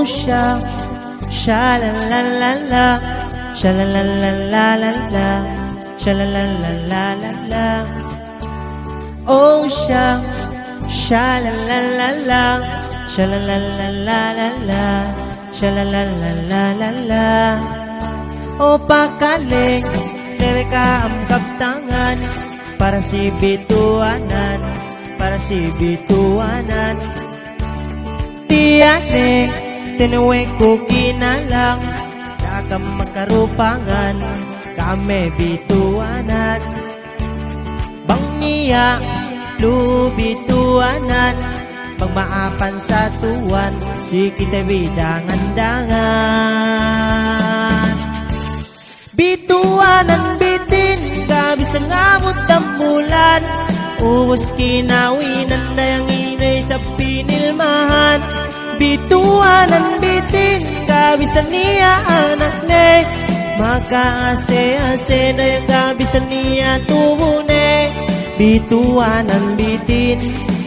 Oh sha sha la la la la, sha la la la la la la, sha la la la la la la. Oh sha sha la la la la, sha la la la la la la, sha la la la la la la. O pakaling lebe ka ang kaptangan para si bituanan, para si bituanan. Tiyane tinuwe ko kinalang kakam makarupangan kame bituanan. Bang niya lubituanan magmaapan sa tuwan si kita bidangan-dangan. Bituanan bitin kabisan ngamot tambulan, uwas kinawinan na yung inay sa pinilmahan. Bituanan bitin kabisan niya anak ne, makaase-ase na yung kabisan niya tubo ne. Bituanan bitin,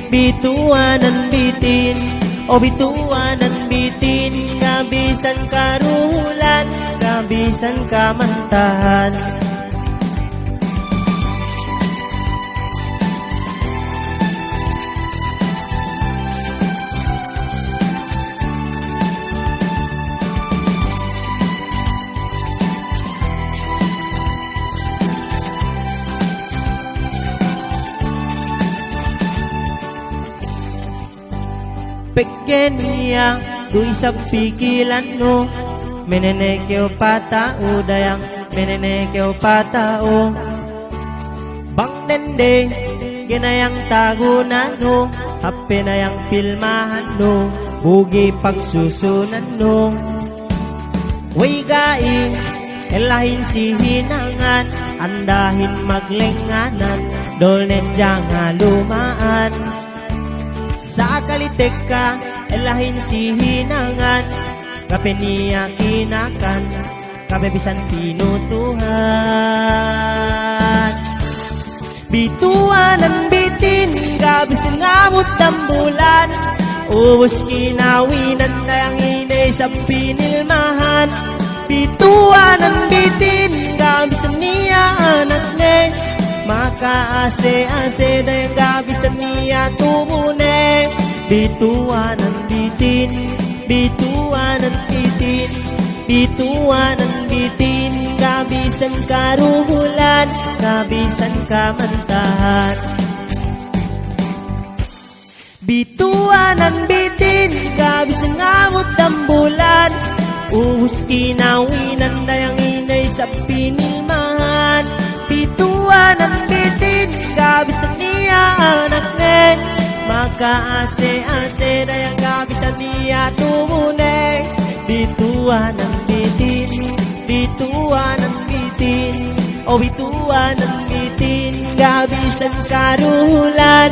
bituanan bitin, o bituanan bitin, kabisan karulan, kabisan kamantahan. Peken niya do'y sa pikilan no, menenekyo patao dayang menenekyo patao. Bang nende ginayang tagunan no, hape na yang pilmahan no, bugi pagsusunan no. Way gai elahin si hinangan, andahin maglenganan, dolnet janga lumaan. Sa kalitek ka, elahin si hinangan, kape niya kinakan, kabebisan tinutuhan. Bituanan bitin, kabisan ngamot tambulan, uwas kinawinan na yung inay sa pinilmahan. Bituanan bitin, kabisan niya anak ne, makaase-ase na yung kabisan niya tumune. Bituanan bitin, bituanan bitin, bituanan bitin, kabisan karuhulan, kabisan kamantahan. Bituanan bitin, kabisan ngamot tambulan, uhus kinawinan na yung inay sa pinilmahan. Bituanan bitin, kabisan niya anak ne, makaase-ase na yung kabisan niya tumune. Bituanan bitin, bituanan bitin, o bituanan bitin, kabisan karulan,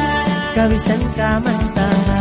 kabisan kamantahan.